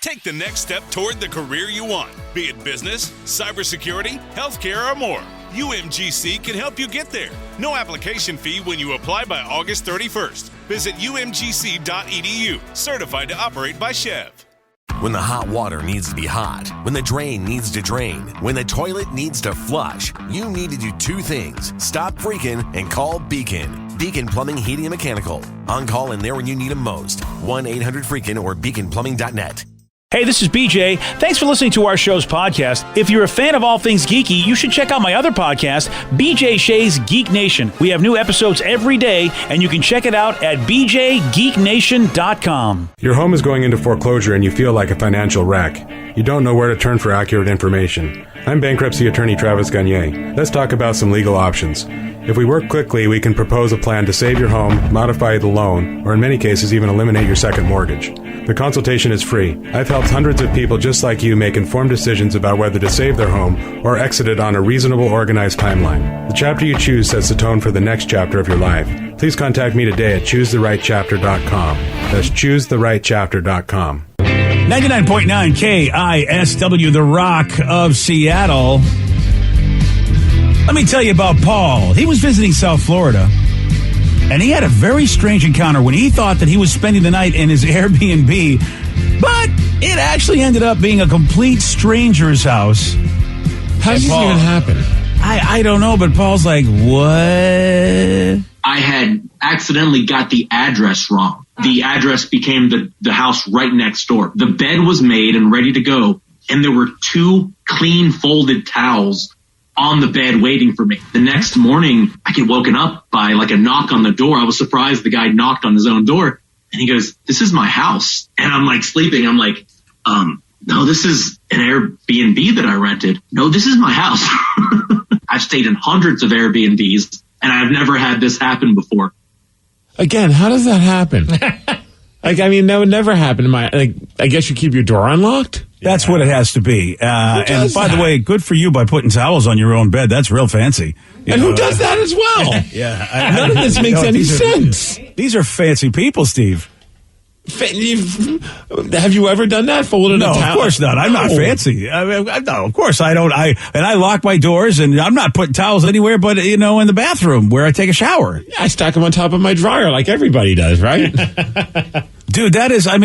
Take the next step toward the career you want, be it business, cybersecurity, healthcare, or more. UMGC can help you get there. No application fee when you apply by August 31st. Visit umgc.edu, certified to operate by Chev. When the hot water needs to be hot, when the drain needs to drain, when the toilet needs to flush, you need to do two things. Stop freaking and call Beacon. Beacon Plumbing, Heating, and Mechanical. On call and there when you need them most. 1-800-FREAKIN or beaconplumbing.net. Hey, this is BJ. Thanks for listening to our show's podcast. If you're a fan of all things geeky, you should check out my other podcast, BJ Shea's Geek Nation. We have new episodes every day, and you can check it out at bjgeeknation.com. Your home is going into foreclosure and you feel like a financial wreck. You don't know where to turn for accurate information. I'm bankruptcy attorney Travis Gagne. Let's talk about some legal options. If we work quickly, we can propose a plan to save your home, modify the loan, or in many cases even eliminate your second mortgage. The consultation is free. I've helped hundreds of people just like you make informed decisions about whether to save their home or exit it on a reasonable, organized timeline. The chapter you choose sets the tone for the next chapter of your life. Please contact me today at choosetherightchapter.com. That's choosetherightchapter.com. 99.9 KISW, the Rock of Seattle. Let me tell you about Paul. He was visiting South Florida, and he had a very strange encounter when he thought that he was spending the night in his Airbnb, but it actually ended up being a complete stranger's house. How does this even happen? I don't know, but Paul's like, what? I had accidentally got the address wrong. The address became the house right next door. The bed was made and ready to go, and there were two clean folded towels on the bed waiting for me. The next morning, I get woken up by like a knock on the door. I was surprised the guy knocked on his own door, and he goes, "This is my house." And I'm like sleeping. I'm like, no, this is an Airbnb that I rented. No, this is my house. I've stayed in hundreds of Airbnbs, and I've never had this happen before. Again, how does that happen? That would never happen. I guess you keep your door unlocked? That's what it has to be. And by the way, good for you by putting towels on your own bed. That's real fancy. Who does that as well? Yeah. None of this makes any sense. These are fancy people, Steve. Have you ever done that? Folded a towel? No, of course not. I'm not fancy. No, of course I don't. I lock my doors, and I'm not putting towels anywhere but, in the bathroom where I take a shower. Yeah, I stack them on top of my dryer like everybody does, right? Dude, that is, I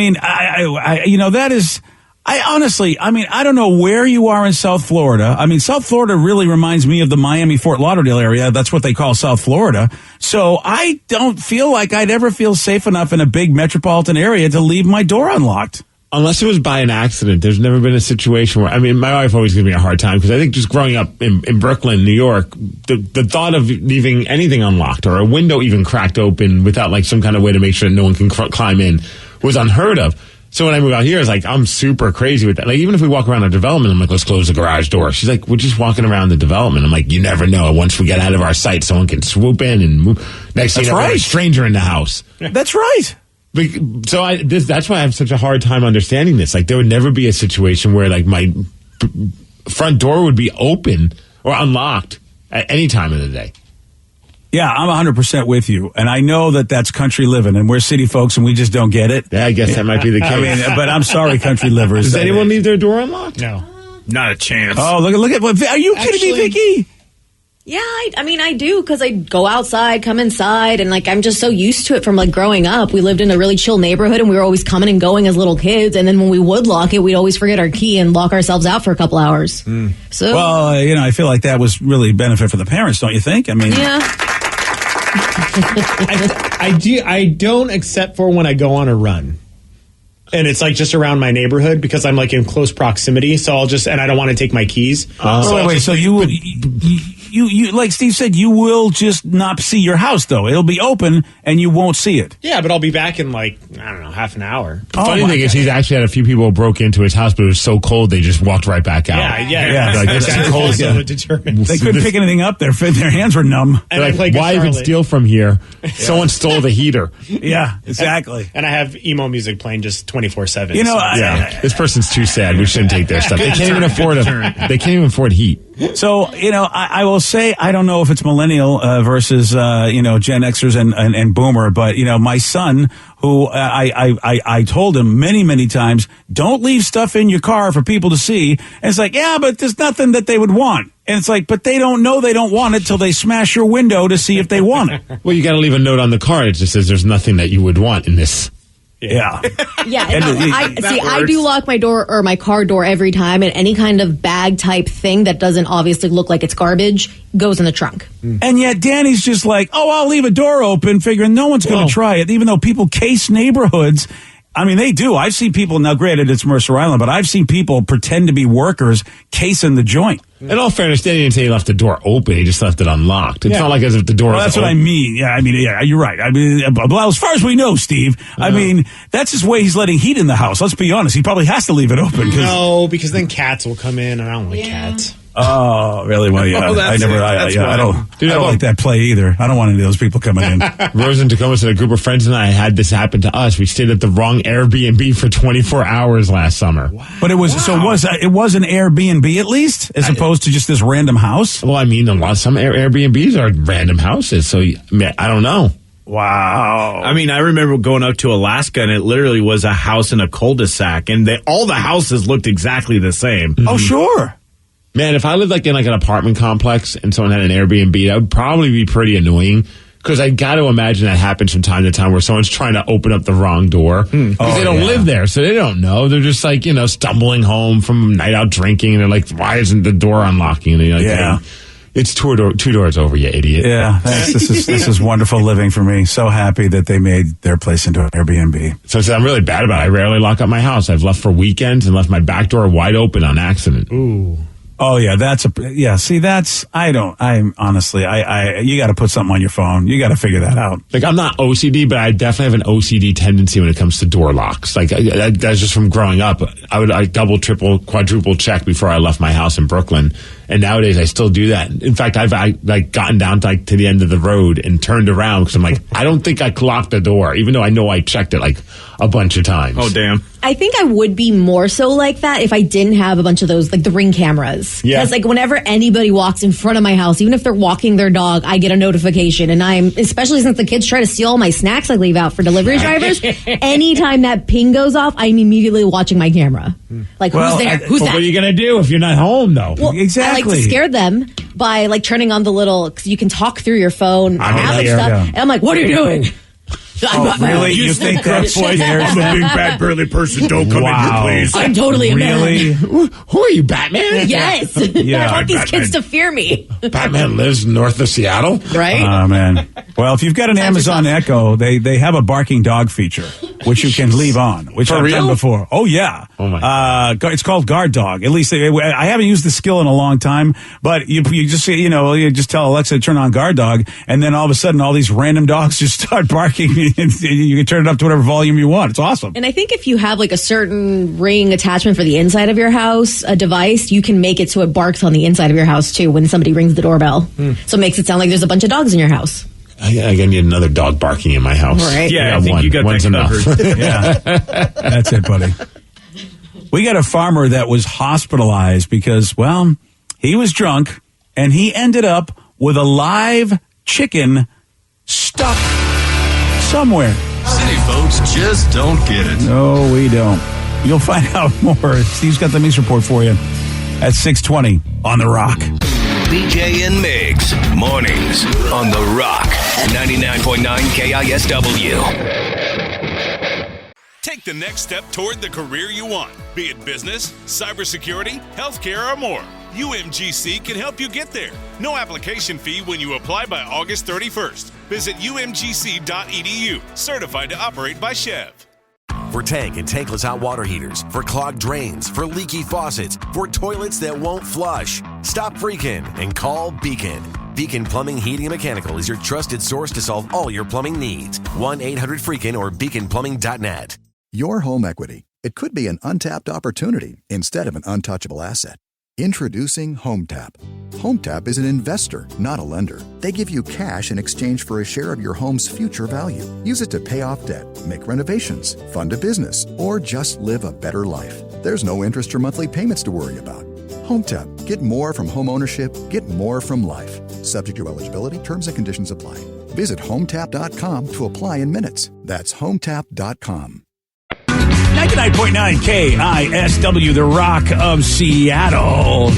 don't know where you are in South Florida. South Florida really reminds me of the Miami-Fort Lauderdale area. That's what they call South Florida. So I don't feel like I'd ever feel safe enough in a big metropolitan area to leave my door unlocked. Unless it was by an accident. There's never been a situation where, my wife always gives me a hard time because I think just growing up in Brooklyn, New York, the thought of leaving anything unlocked or a window even cracked open without like some kind of way to make sure that no one can climb in was unheard of. So when I move out here, it's like, I'm super crazy with that. Like, even if we walk around a development, I'm like, let's close the garage door. She's like, we're just walking around the development. I'm like, you never know. Once we get out of our sight, someone can swoop in and move. Next thing you know, a stranger in the house. That's right. So that's why I have such a hard time understanding this. Like, there would never be a situation where, like, my front door would be open or unlocked at any time of the day. Yeah, I'm 100% with you. And I know that that's country living, and we're city folks, and we just don't get it. Yeah, I guess that might be the case. But I'm sorry, country livers. Does anyone leave their door unlocked? No. Not a chance. Oh, look at what. Are you kidding me, Vicky? Yeah, I do, because I go outside, come inside, and I'm just so used to it from growing up. We lived in a really chill neighborhood, and we were always coming and going as little kids. And then when we would lock it, we'd always forget our key and lock ourselves out for a couple hours. So, well, I feel like that was really a benefit for the parents, don't you think? Yeah. I don't, except for when I go on a run. And it's just around my neighborhood because I'm in close proximity. So and I don't want to take my keys. So you would, you like Steve said, you will just not see your house though. It'll be open and you won't see it. Yeah, but I'll be back in half an hour. The funny thing is he's actually had a few people broke into his house, but it was so cold they just walked right back out. Yeah. It's too cold. They couldn't pick anything up. Their hands were numb. And why even steal from here? Someone stole the heater. Yeah, exactly. And I have emo music playing just 24/7. This person's too sad. We shouldn't take their stuff. They can't even afford They can't even afford heat. So, I will say, I don't know if it's millennial versus, Gen Xers and boomer, but, my son, who I told him many, many times, don't leave stuff in your car for people to see. And it's like, yeah, but there's nothing that they would want. And it's like, but they don't know they don't want it till they smash your window to see if they want it. Well, you got to leave a note on the car. It just says there's nothing that you would want in this. Yeah. Yeah. I do lock my door or my car door every time, and any kind of bag type thing that doesn't obviously look like it's garbage goes in the trunk. And yet Danny's just like, oh, I'll leave a door open, figuring no one's going to try it, even though people case neighborhoods. I mean, they do. I've seen people, now granted, it's Mercer Island, but I've seen people pretend to be workers casing the joint. In all fairness, Danny didn't say he left the door open. He just left it unlocked. It's not like as if the door is that's open. What I mean. Yeah, you're right. I mean, well, as far as we know, Steve, I mean, that's his way he's letting heat in the house. Let's be honest. He probably has to leave it open. No, because then cats will come in, and I don't like cats. Oh, really? Well, yeah. I don't like that play either. I don't want any of those people coming in. Rose and Tacoma said a group of friends and I had this happen to us. We stayed at the wrong Airbnb for 24 hours last summer. Wow. But it was it was an Airbnb at least, as opposed to just this random house. Well, I mean, some Airbnbs are random houses, so I don't know. Wow. I mean, I remember going up to Alaska, and it literally was a house in a cul-de-sac, and all the houses looked exactly the same. Mm-hmm. Oh, sure. Man, if I lived in an apartment complex and someone had an Airbnb, that would probably be pretty annoying. Because I got to imagine that happens from time to time where someone's trying to open up the wrong door. Because they don't live there, so they don't know. They're just stumbling home from a night out drinking, and they're like, why isn't the door unlocking? And they're like, hey, it's two doors over, you idiot. Yeah, thanks. This is wonderful living for me. So happy that they made their place into an Airbnb. So I'm really bad about it. I rarely lock up my house. I've left for weekends and left my back door wide open on accident. Ooh. Oh yeah, I'm honestly, you got to put something on your phone. You got to figure that out. I'm not OCD, but I definitely have an OCD tendency when it comes to door locks. That's just from growing up. I double, triple, quadruple check before I left my house in Brooklyn. And nowadays I still do that. In fact, I've gotten down to the end of the road and turned around because I'm like, I don't think I locked the door, even though I know I checked it a bunch of times. Oh, damn. I think I would be more so like that if I didn't have a bunch of those, the Ring cameras. Yeah. Because whenever anybody walks in front of my house, even if they're walking their dog, I get a notification. And especially since the kids try to steal all my snacks I leave out for delivery drivers, anytime that ping goes off, I'm immediately watching my camera. Who's there? Who's that? What are you going to do if you're not home, though? Well, exactly. I like to scare them by turning on the little, because you can talk through your phone and stuff. Yeah. And I'm like, what are you doing? Really? You think that's scares I'm a big bad burly person. Don't come in here, please. I'm totally a man. Who are you, Batman? Yes. I want these kids to fear me. Batman lives north of Seattle? Right? Oh, man. Well, if you've got an Amazon Echo, they have a barking dog feature, which you can leave on, which I've done before. Oh, yeah. Oh, my God. It's called Guard Dog. At least I haven't used the skill in a long time, but you just say, you just tell Alexa to turn on Guard Dog, and then all of a sudden all these random dogs just start barking, and you can turn it up to whatever volume you want. It's awesome. And I think if you have a certain Ring attachment for the inside of your house, a device, you can make it so it barks on the inside of your house too when somebody rings the doorbell. So it makes it sound like there's a bunch of dogs in your house. I need another dog barking in my house. Right. Yeah, I think you got One's that covered. enough. Yeah, that's it, buddy. We got a farmer that was hospitalized because, well, he was drunk and he ended up with a live chicken stuck somewhere. City folks just don't get it. No, we don't. You'll find out more. Steve's got the Mix Report for you at 6:20 on The Rock. BJ and Migs, mornings on The Rock, 99.9 KISW. Take the next step toward the career you want, be it business, cybersecurity, healthcare, or more. UMGC can help you get there. No application fee when you apply by August 31st. Visit umgc.edu, certified to operate by Chev. For tank and tankless hot water heaters, for clogged drains, for leaky faucets, for toilets that won't flush. Stop freaking and call Beacon. Beacon Plumbing, Heating, and Mechanical is your trusted source to solve all your plumbing needs. 1-800-FREAKIN or beaconplumbing.net. Your home equity. It could be an untapped opportunity instead of an untouchable asset. Introducing HomeTap. HomeTap is an investor, not a lender. They give you cash in exchange for a share of your home's future value. Use it to pay off debt, make renovations, fund a business, or just live a better life. There's no interest or monthly payments to worry about. HomeTap. Get more from homeownership. Get more from life. Subject to eligibility. Terms and conditions apply. Visit HomeTap.com to apply in minutes. That's HomeTap.com. 99.9 KISW, the Rock of Seattle.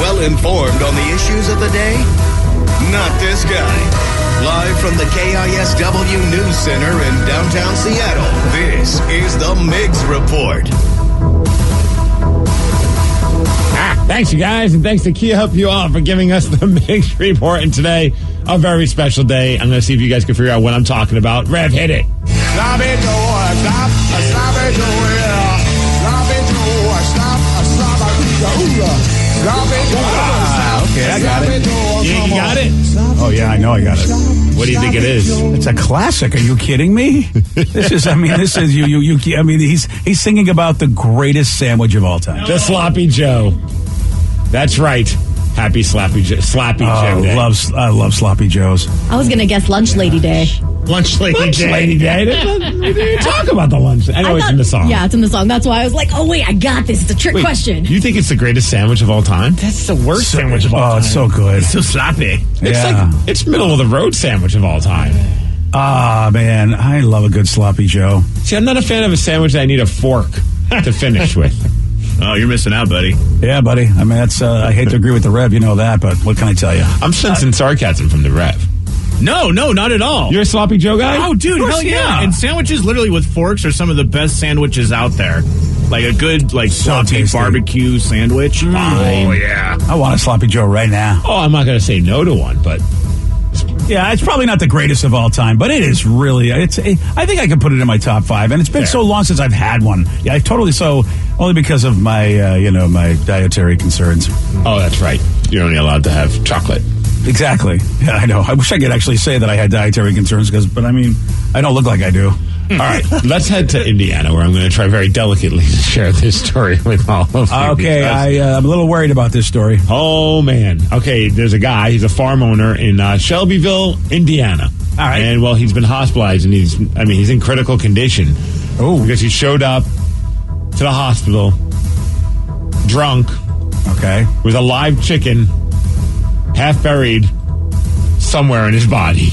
Well informed on the issues of the day? Not this guy. Live from the KISW News Center in downtown Seattle, this is the Miggs Report. Thanks, you guys, and thanks to Kia Help You All for giving us the Miggs Report. And today, a very special day. I'm going to see if you guys can figure out what I'm talking about. Rev, hit it. Stop it, stop it, Okay, I got it. You got it? Oh, yeah, I know I got it. What do you think it is? It's a classic. Are you kidding me? He's singing about the greatest sandwich of all time. The Sloppy Joe. That's right. Happy Sloppy Joe Day. I love Sloppy Joes. I was going to guess Lunch Lady Day. Lunch Lady Day. We didn't talk about the lunch. I know it's in the song. Yeah, it's in the song. That's why I was like, oh, wait, I got this. It's a trick question. You think it's the greatest sandwich of all time? That's the worst sandwich of all time. Oh, it's so good. It's so sloppy. It's middle of the road sandwich of all time. Ah, man, I love a good Sloppy Joe. See, I'm not a fan of a sandwich that I need a fork to finish with. Oh, you're missing out, buddy. Yeah, buddy. I mean, that's. I hate to agree with the Rev, you know that, but what can I tell you? I'm sensing sarcasm from the Rev. No, not at all. You're a Sloppy Joe guy? Oh, dude, hell yeah. And sandwiches literally with forks are some of the best sandwiches out there. Like a good, sloppy barbecue sandwich. Oh, yeah. I want a Sloppy Joe right now. Oh, I'm not going to say no to one, but... Yeah, it's probably not the greatest of all time, but it is really. I think I could put it in my top 5, and it's been so long since I've had one. Yeah, I totally so only because of my my dietary concerns. Oh, that's right. You're only allowed to have chocolate. Exactly. Yeah, I know. I wish I could actually say that I had dietary concerns, but I mean, I don't look like I do. All right, let's head to Indiana, where I'm going to try very delicately to share this story with all of you. Okay, I'm a little worried about this story. Oh, man. Okay, there's a guy. He's a farm owner in Shelbyville, Indiana. All right. And, well, he's been hospitalized, and he's in critical condition. Oh. Because he showed up to the hospital drunk. Okay. With a live chicken half buried somewhere in his body.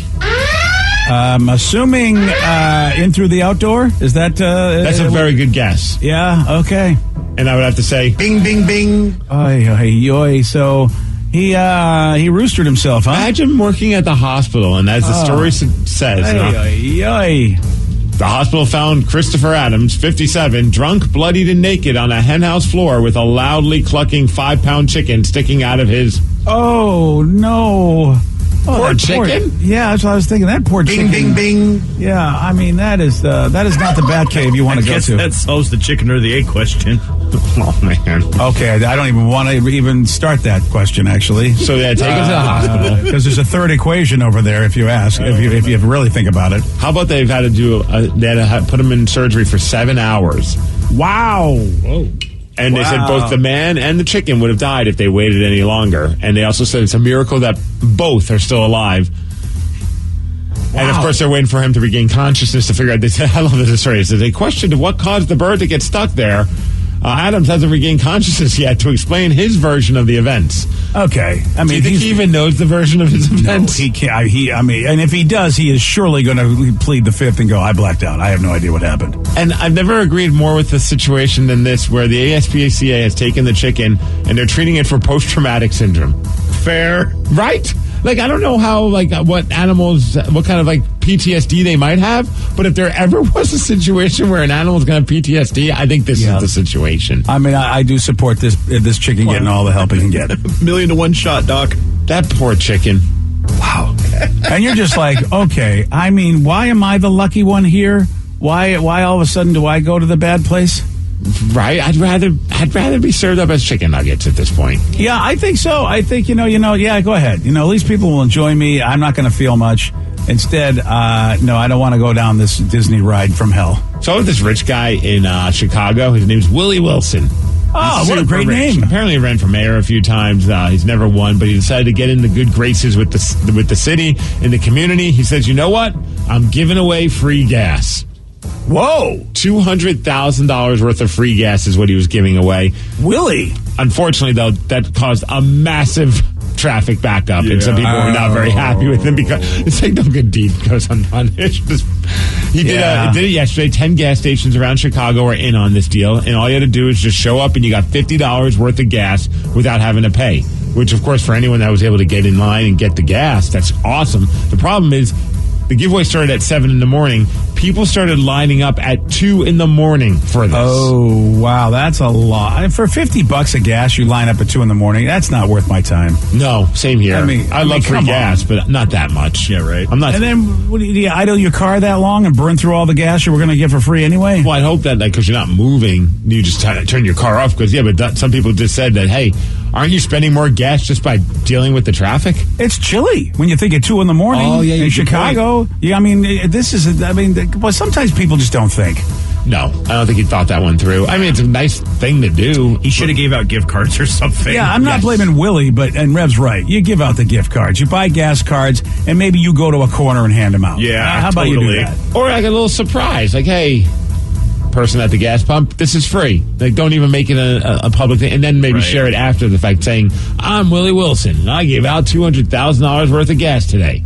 I'm assuming in through the outdoor? Is that... That's a very good guess. Yeah, okay. And I would have to say, bing, bing, bing. Oy, oy, oy. So he roostered himself, huh? Imagine working at the hospital, and as the story says... Oy, oy. The hospital found Christopher Adams, 57, drunk, bloodied, and naked on a henhouse floor with a loudly clucking 5-pound chicken sticking out of his... Oh, no. Oh, poor chicken? Yeah, that's what I was thinking. That poor chicken. Bing, bing, bing. Yeah, I mean, that is not the bat cave you want to go to. That solves the chicken or the egg question. Oh, man. Okay, I don't even want to even start that question, actually. So, yeah, take him to the hospital. Because there's a third equation over there, if you ask, if you really think about it. How about they've had to put him in surgery for 7 hours? Wow. Whoa. And they said both the man and the chicken would have died if they waited any longer. And they also said it's a miracle that both are still alive. Wow. And, of course, they're waiting for him to regain consciousness to figure out. They said, I love this story. It says, they questioned what caused the bird to get stuck there. Adams hasn't regained consciousness yet to explain his version of the events. Okay. I mean, do you think he even knows the version of his events? No, he can't. And if he does, he is surely going to plead the fifth and go, I blacked out. I have no idea what happened. And I've never agreed more with the situation than this, where the ASPCA has taken the chicken and they're treating it for post-traumatic syndrome. Fair. Right? Like, I don't know how, what animals, what kind of, PTSD they might have, but if there ever was a situation where an animal's going to have PTSD, I think this is the situation. I mean, I do support this chicken getting all the help it can get. $1,000,000 to 1 shot, Doc. That poor chicken. Wow. And you're just like, okay, I mean, why am I the lucky one here? Why all of a sudden do I go to the bad place? Right? I'd rather be served up as chicken nuggets at this point. Yeah, I think so. I think, yeah, go ahead. At least people will enjoy me. I'm not going to feel much. Instead, no, I don't want to go down this Disney ride from hell. So this rich guy in Chicago, his name's Willie Wilson. Oh, what a great name. Apparently he ran for mayor a few times. He's never won, but he decided to get in the good graces with the city and the community. He says, you know what? I'm giving away free gas. Whoa. $200,000 worth of free gas is what he was giving away. Willie. Unfortunately, though, that caused a massive traffic backup, and some people were not very happy with him because it's like no good deed goes unpunished. He did it yesterday. 10 gas stations around Chicago are in on this deal, and all you had to do is just show up, and you got $50 worth of gas without having to pay. Which, of course, for anyone that was able to get in line and get the gas, that's awesome. The problem is, the giveaway started at 7 in the morning. People started lining up at 2 in the morning for this. Oh, wow. That's a lot. For $50 of gas, you line up at 2 in the morning. That's not worth my time. No, same here. I love free gas, but not that much. Yeah, right. I'm not. And then, do you idle your car that long and burn through all the gas you were going to get for free anyway? Well, I'd hope that, because you're not moving, you just turn your car off. Because, but some people just said that, hey, aren't you spending more gas just by dealing with the traffic? It's chilly when you think at 2 in the morning in Chicago. Yeah, well, sometimes people just don't think. No, I don't think he thought that one through. I mean, it's a nice thing to do. He should have gave out gift cards or something. Yeah, I'm not blaming Willie, and Rev's right. You give out the gift cards. You buy gas cards, and maybe you go to a corner and hand them out. Yeah, how about you do that? Or like a little surprise, like, hey, person at the gas pump, this is free. Like, don't even make it a public thing, and then maybe share it after the fact, saying, I'm Willie Wilson, and I gave out $200,000 worth of gas today.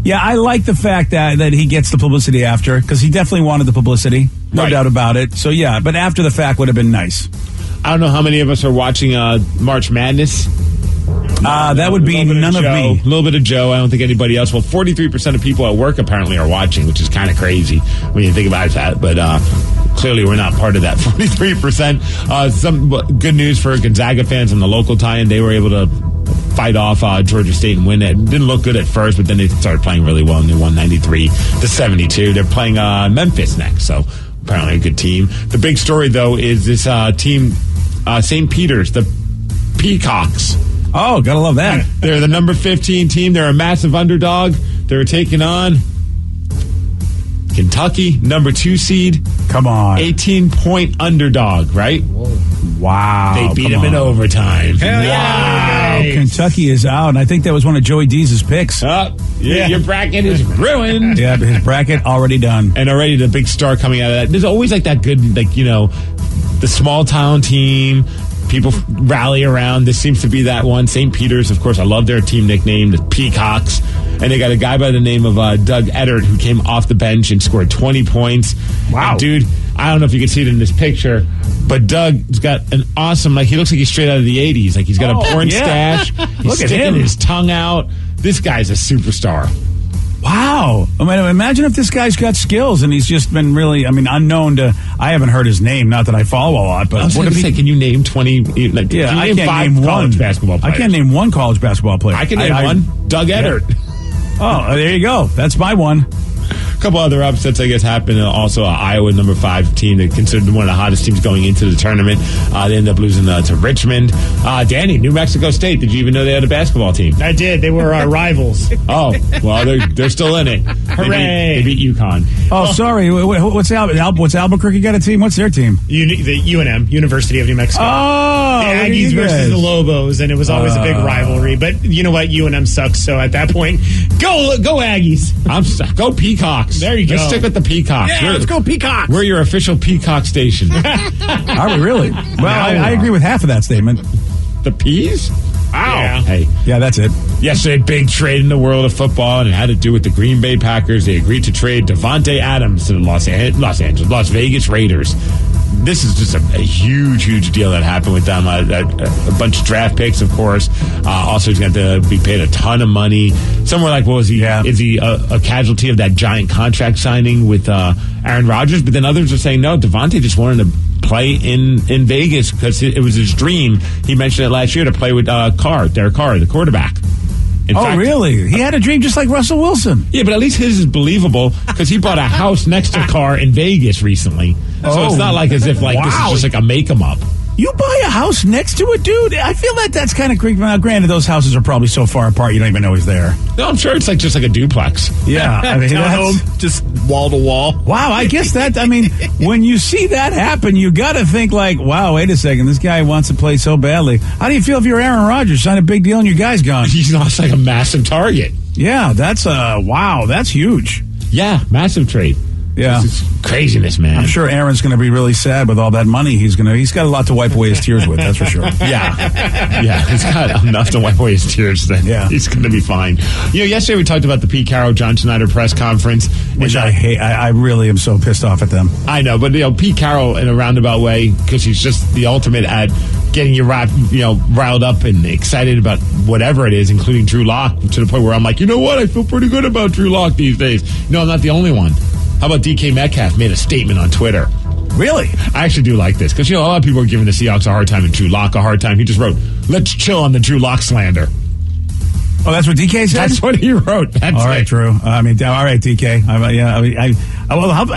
Yeah, I like the fact that he gets the publicity after, because he definitely wanted the publicity, no doubt about it. So, yeah, but after the fact would have been nice. I don't know how many of us are watching March Madness. That would be none of me. A little bit of Joe. I don't think anybody else. Well, 43% of people at work apparently are watching, which is kind of crazy when you think about that. But clearly we're not part of that 43%. Some good news for Gonzaga fans in the local tie-in. They were able to fight off Georgia State and win it. Didn't look good at first, but then they started playing really well, and they won 93-72. They're playing Memphis next, so apparently a good team. The big story, though, is this team, St. Peter's, the Peacocks. Oh, gotta love that. They're the number 15 team. They're a massive underdog. They're taking on Kentucky, number 2 seed. Come on. 18-point underdog, right? Wow. They beat them in overtime. Wow. Kentucky is out, and I think that was one of Joey D's picks. Your bracket is ruined. Yeah, but his bracket already done. And already the big star coming out of that. There's always like that good, the small town team. People rally around. This seems to be that one. St. Peter's, of course, I love their team nickname, the Peacocks. And they got a guy by the name of Doug Eddard who came off the bench and scored 20 points. Wow. And dude, I don't know if you can see it in this picture, but Doug's got an awesome, he looks like he's straight out of the 80s. Like he's got a porn stash. He's Look at sticking him. his tongue out. This guy's a superstar. Wow. I mean, imagine if this guy's got skills and he's just been really, unknown to, I haven't heard his name, not that I follow a lot, but I was going to say, can you name 20, I can't name name college one basketball players? I can't name one college basketball player. I can name one, Doug Eddard. Oh, there you go. That's my one. A couple other upsets, I guess, happened. Also, Iowa, number 5 team, they considered one of the hottest teams going into the tournament. They ended up losing to Richmond. Danny, New Mexico State. Did you even know they had a basketball team? I did. They were our rivals. Oh, well, they're still in it. Hooray! They beat UConn. Oh, sorry. What's Albuquerque got a team? What's their team? The UNM, University of New Mexico. Oh, the Aggies versus the Lobos, and it was always a big rivalry. But you know what? UNM sucks. So at that point, go Aggies. Go Peacocks. There you go. Let's stick with the Peacocks. Yeah, let's go Peacocks. We're your official Peacock station. Are we really? Well, I agree with half of that statement. The Peas? Wow. Yeah. Hey. Yeah, that's it. Yesterday, big trade in the world of football, and it had to do with the Green Bay Packers. They agreed to trade Devontae Adams to the Las Vegas Raiders. This is just a huge, huge deal that happened with them. A bunch of draft picks, of course. Also, he's going to be paid a ton of money. Some were like, what was he? Yeah. Is he a casualty of that giant contract signing with Aaron Rodgers? But then others are saying, no, Devontae just wanted to play in Vegas because it was his dream. He mentioned it last year to play with Derek Carr, the quarterback. In fact, really? He had a dream just like Russell Wilson. Yeah, but at least his is believable because he bought a house next to Carr in Vegas recently. So it's not like as if this is just like a make-em-up. You buy a house next to a dude? I feel like that's kind of creepy. Now, granted, those houses are probably so far apart you don't even know he's there. No, I'm sure it's just like a duplex. Yeah. I mean, home, just wall to wall. Wow, I guess when you see that happen, you got to think like, wow, wait a second, this guy wants to play so badly. How do you feel if you're Aaron Rodgers, sign a big deal and your guy's gone? He's lost like a massive target. Yeah, that's huge. Yeah, massive trade. Yeah. It's craziness, man. I'm sure Aaron's going to be really sad with all that money. He's got a lot to wipe away his tears with, that's for sure. Yeah, he's got enough to wipe away his tears. Then he's going to be fine. Yesterday we talked about the Pete Carroll, John Schneider press conference, which I hate. I really am so pissed off at them. I know, but Pete Carroll in a roundabout way, because he's just the ultimate at getting you riled up and excited about whatever it is, including Drew Lock, to the point where I'm like, you know what? I feel pretty good about Drew Lock these days. No, I'm not the only one. How about DK Metcalf made a statement on Twitter? Really? I actually do like this because, a lot of people are giving the Seahawks a hard time and Drew Lock a hard time. He just wrote, let's chill on the Drew Lock slander. Oh, that's what DK said? That's what he wrote. That's all right, Drew. All right, DK.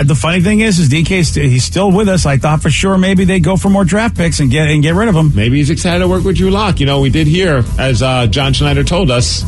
The funny thing is DK, he's still with us. I thought for sure maybe they'd go for more draft picks and get rid of him. Maybe he's excited to work with Drew Lock. We did hear, as John Schneider told us.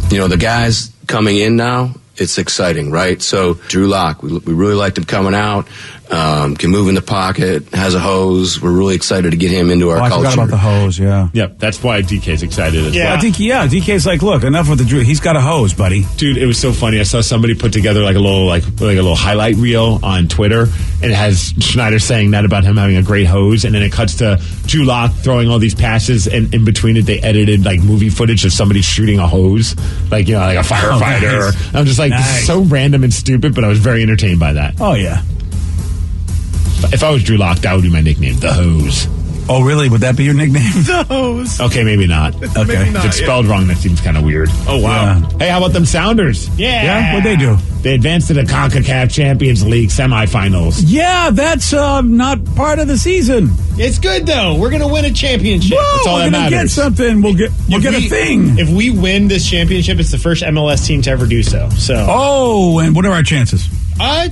The guys coming in now, it's exciting, right? So Drew Lock, we really liked him coming out. Can move in the pocket, has a hose. We're really excited to get him into our culture. I forgot about the hose, yeah. Yep, that's why DK's excited as well. DK's like, look, enough with the Drew. He's got a hose, buddy. Dude, it was so funny. I saw somebody put together like a little highlight reel on Twitter, and it has Schneider saying that about him having a great hose, and then it cuts to Drew Lock throwing all these passes, and in between it they edited like movie footage of somebody shooting a hose, like like a firefighter. Oh, nice. I'm just like, this is so random and stupid, but I was very entertained by that. Oh yeah. If I was Drew Lock, that would be my nickname, The Hose. Oh, really? Would that be your nickname? The Hose. Okay, maybe not. Okay. Maybe not, if it's spelled wrong, that seems kind of weird. Oh, wow. Yeah. Hey, how about them Sounders? Yeah? What'd they do? They advanced to the CONCACAF Champions League semifinals. Yeah, that's not part of the season. It's good, though. We're going to win a championship. Whoa, that's all that matters. We're going to get something. We'll get a thing. If we win this championship, it's the first MLS team to ever do so. Oh, and what are our chances?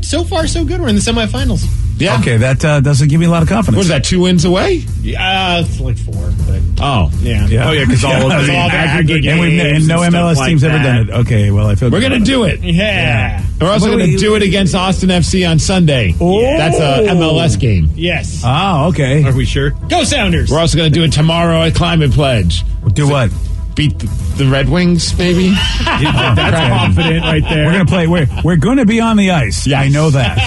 So far, so good. We're in the semifinals. Yeah. Okay, that doesn't give me a lot of confidence. What is that, 2 wins away? It's like 4. But oh. Yeah. Oh, yeah, because all of the aggregate and no MLS team's ever done it. Okay, well, I feel we're going to do it. Yeah. We're also going to do it against Austin FC on Sunday. Oh. That's a MLS game. Yes. Oh, okay. Are we sure? Go Sounders. We're also going to do it tomorrow at Climate Pledge. Do what? Beat the Red Wings, maybe? That's confident right there. We're going to play. We're going to be on the ice. Yes. I know that.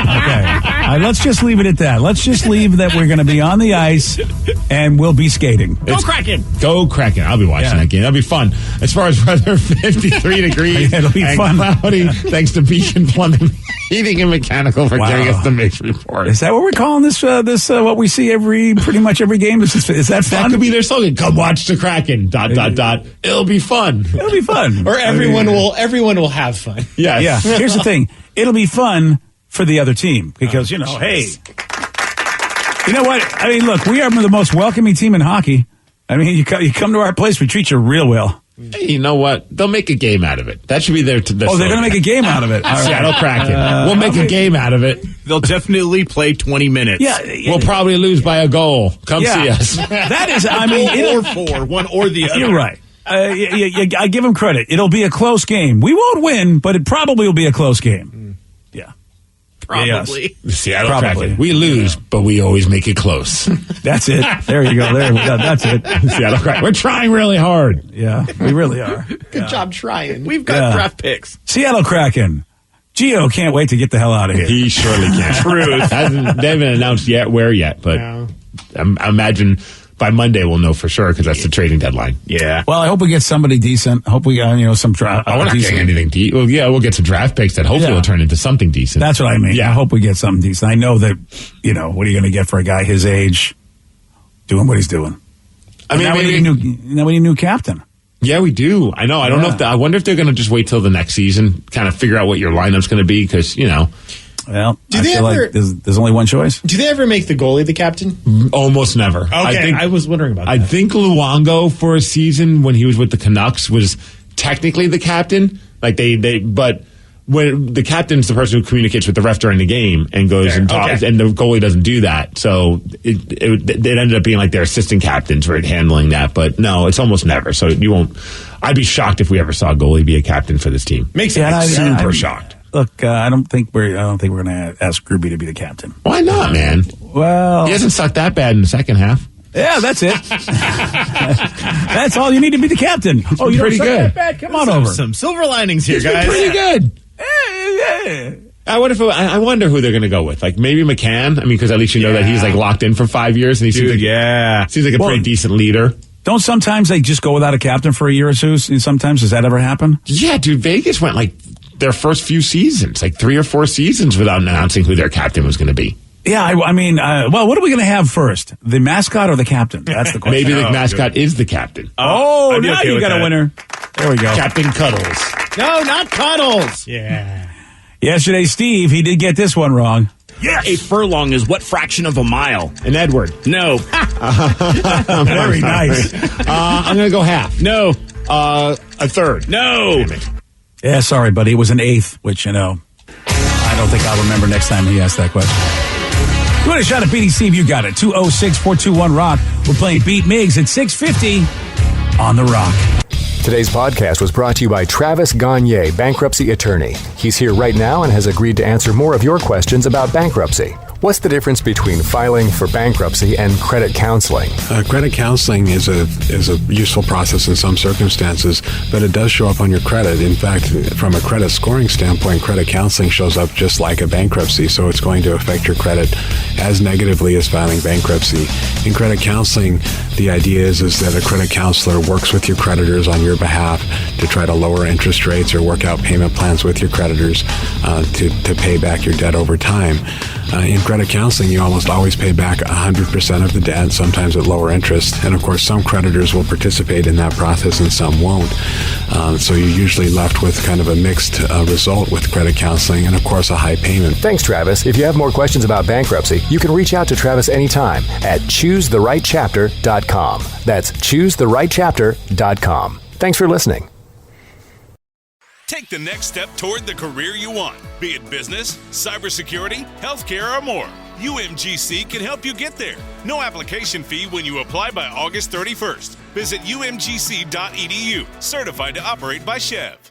Okay. Let's just leave it at that. Let's just leave that we're going to be on the ice and we'll be skating. Go Kraken. Go Kraken. I'll be watching that game. That'll be fun. As far as weather, 53 degrees. It'll be and fun. Cloudy, thanks to Beacon Plumbing, Heating and Mechanical for giving us the mix report. Is that what we're calling this? What we see pretty much every game? Is that fun? That could be their slogan. Come watch the Kraken. ... It'll be fun. It'll be fun. Or everyone will have fun. Yes. Yeah. Here's the thing. It'll be fun for the other team because, hey, you know what? I mean, look, we are the most welcoming team in hockey. I mean, you come to our place, we treat you real well. Hey, you know what? They'll make a game out of it. That should be their they're going to make a game out of it. Seattle Kraken. We'll make a game out of it. They'll definitely play 20 minutes. Yeah. We'll probably lose by a goal. Come see us. That is, I mean, or 4, one or the other. You're right. I give them credit. It'll be a close game. We won't win, but it probably will be a close game. Yeah. Probably. Yes. Seattle Kraken. We lose, but we always make it close. That's it. There you go. That's it. Seattle Kraken. We're trying really hard. Yeah, we really are. Good job trying. We've got draft picks. Seattle Kraken. Gio can't wait to get the hell out of here. He surely can. Truth. They haven't announced where yet, but I imagine by Monday we'll know for sure because that's the trading deadline. Yeah. Well, I hope we get somebody decent. I hope we got some draft. We're not getting anything deep. Well, yeah, we'll get some draft picks that hopefully will turn into something decent. That's what I mean. Yeah, I hope we get something decent. I know that what are you going to get for a guy his age doing what he's doing? I mean, now we need a new captain. Yeah, we do. I know. I don't know if I wonder if they're going to just wait till the next season, kind of figure out what your lineup's going to be because Well, like there's only one choice. Do they ever make the goalie the captain? Almost never. Okay, I was wondering about that. I think Luongo for a season when he was with the Canucks was technically the captain. Like but when the captain's the person who communicates with the ref during the game and goes and talks, and the goalie doesn't do that. So it ended up being like their assistant captains were handling that. But no, it's almost never. So you won't. I'd be shocked if we ever saw a goalie be a captain for this team. Makes sense. Super shocked. Look, I don't think we're going to ask Gruby to be the captain. Why not, man? Well, he hasn't sucked that bad in the second half. Yeah, that's it. That's all you need to be the captain. It's pretty good. That bad? Come on over. Some silver linings here, guys. Pretty good. I wonder who they're going to go with. Like maybe McCann. I mean, because at least you know that he's like locked in for 5 years, and he seems like a pretty decent leader. Don't sometimes they just go without a captain for a year or two? Sometimes does that ever happen? Yeah, dude. Vegas went like their first few seasons, like 3 or 4 seasons, without announcing who their captain was going to be. Yeah, I mean, what are we going to have first? The mascot or the captain? That's the question. Maybe the mascot is the captain. Oh, now you got a winner. There we go. Captain Cuddles. No, not Cuddles. Yeah. Yesterday, Steve, he did get this one wrong. Yes. A furlong is what fraction of a mile? An Edward. No. Very nice. I'm going to go half. No. A third. No. Yeah, sorry, buddy. It was an eighth, which, I don't think I'll remember next time he asks that question. You want a shot at beating Steve? You got it. 206-421-ROCK. We're playing Beat Miggs at 650 on The Rock. Today's podcast was brought to you by Travis Gagne, bankruptcy attorney. He's here right now and has agreed to answer more of your questions about bankruptcy. What's the difference between filing for bankruptcy and credit counseling? Credit counseling is a useful process in some circumstances, but it does show up on your credit. In fact, from a credit scoring standpoint, credit counseling shows up just like a bankruptcy, so it's going to affect your credit as negatively as filing bankruptcy. In credit counseling, the idea is that a credit counselor works with your creditors on your behalf to try to lower interest rates or work out payment plans with your creditors to pay back your debt over time. In credit counseling, you almost always pay back 100% of the debt, sometimes at lower interest. And of course, some creditors will participate in that process and some won't. So you're usually left with kind of a mixed result with credit counseling and, of course, a high payment. Thanks, Travis. If you have more questions about bankruptcy, you can reach out to Travis anytime at choosetherightchapter.com. That's choosetherightchapter.com. Thanks for listening. Take the next step toward the career you want, be it business, cybersecurity, healthcare, or more. UMGC can help you get there. No application fee when you apply by August 31st. Visit umgc.edu, certified to operate by Chev.